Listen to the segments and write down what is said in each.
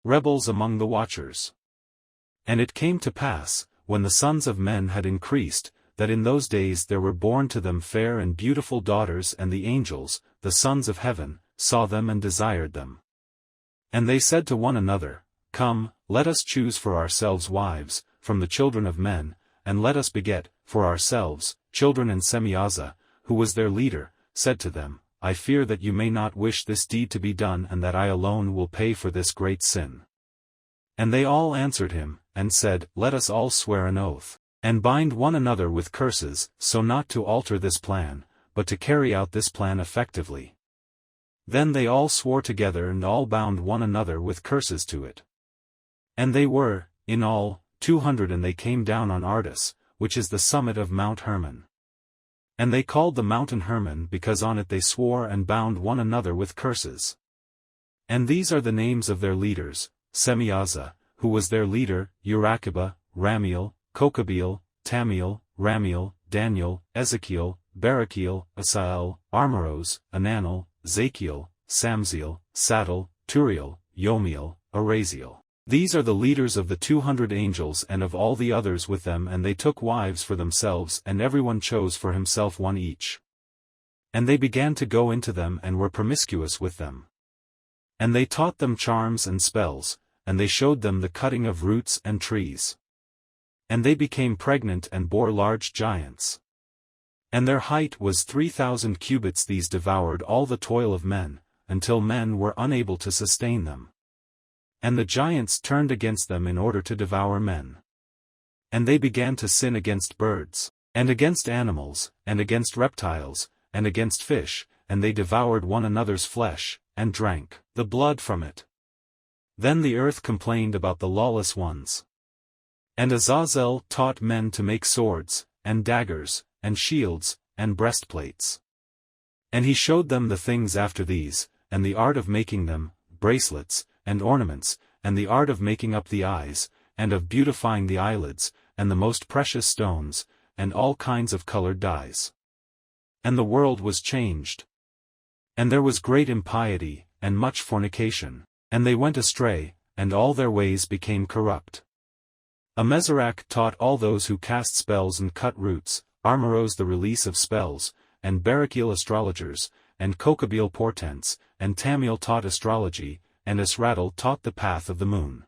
rebels among the watchers. And it came to pass, when the sons of men had increased, that in those days there were born to them fair and beautiful daughters, and the angels, the sons of heaven, saw them and desired them. And they said to one another, Come, let us choose for ourselves wives, from the children of men, and let us beget, for ourselves, children. And Semyaza, who was their leader, said to them, I fear that you may not wish this deed to be done, and that I alone will pay for this great sin. And they all answered him, and said, Let us all swear an oath, and bind one another with curses, so not to alter this plan, but to carry out this plan effectively. Then they all swore together, and all bound one another with curses to it. And they were, in all, 200, and they came down on Ardus, which is the summit of Mount Hermon. And they called the mountain Hermon because on it they swore and bound one another with curses. And these are the names of their leaders: Semyaza, who was their leader, Urakiba, Ramiel, Kokabeel, Tamiel, Ramiel, Daniel, Ezekiel, Barakiel, Asael, Armaros, Ananel, Zakiel, Samziel, Sadal, Turiel, Yomiel, Araziel. These are the leaders of the 200 angels and of all the others with them, and they took wives for themselves, and everyone chose for himself one each. And they began to go into them and were promiscuous with them. And they taught them charms and spells, and they showed them the cutting of roots and trees. And they became pregnant and bore large giants. And their height was 3,000 cubits. These devoured all the toil of men, until men were unable to sustain them. And the giants turned against them in order to devour men. And they began to sin against birds, and against animals, and against reptiles, and against fish, and they devoured one another's flesh, and drank the blood from it. Then the earth complained about the lawless ones. And Azazel taught men to make swords, and daggers, and shields, and breastplates. And he showed them the things after these, and the art of making them, bracelets, and ornaments, and the art of making up the eyes, and of beautifying the eyelids, and the most precious stones, and all kinds of colored dyes. And the world was changed. And there was great impiety, and much fornication, and they went astray, and all their ways became corrupt. Amezerach taught all those who cast spells and cut roots, Armaros the release of spells, and Barakiel astrologers, and Kokabeel portents, and Tamiel taught astrology, and Asradal taught the path of the moon.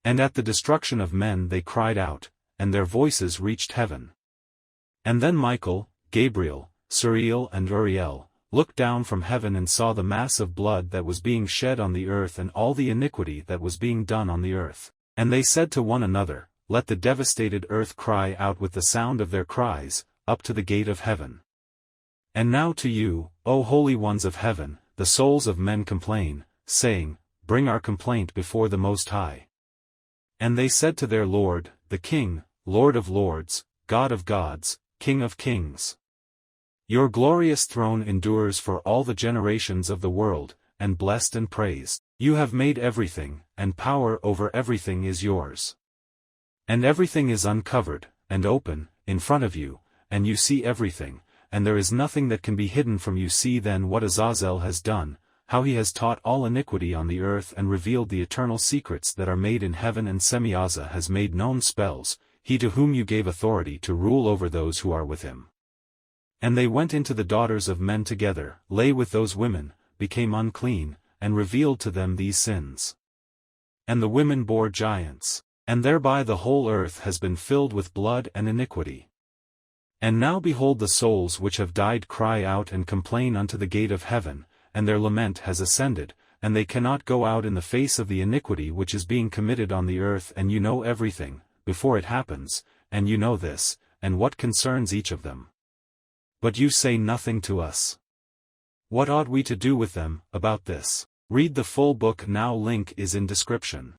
And at the destruction of men they cried out, and their voices reached heaven. And then Michael, Gabriel, Suriel and Uriel, looked down from heaven and saw the mass of blood that was being shed on the earth and all the iniquity that was being done on the earth. And they said to one another, Let the devastated earth cry out with the sound of their cries, up to the gate of heaven. And now to you, O holy ones of heaven, the souls of men complain, saying, Bring our complaint before the Most High. And they said to their Lord, the King, Lord of lords, God of gods, King of kings. Your glorious throne endures for all the generations of the world, and blessed and praised. You have made everything, and power over everything is yours. And everything is uncovered, and open, in front of you, and you see everything, and there is nothing that can be hidden from you. See then what Azazel has done, how he has taught all iniquity on the earth and revealed the eternal secrets that are made in heaven. And Semyaza has made known spells, he to whom you gave authority to rule over those who are with him. And they went into the daughters of men together, lay with those women, became unclean, and revealed to them these sins. And the women bore giants, and thereby the whole earth has been filled with blood and iniquity. And now behold, the souls which have died cry out and complain unto the gate of heaven, and their lament has ascended, and they cannot go out in the face of the iniquity which is being committed on the earth. And you know everything, before it happens, and you know this, and what concerns each of them. But you say nothing to us. What ought we to do with them, about this? Read the full book now. Link is in description.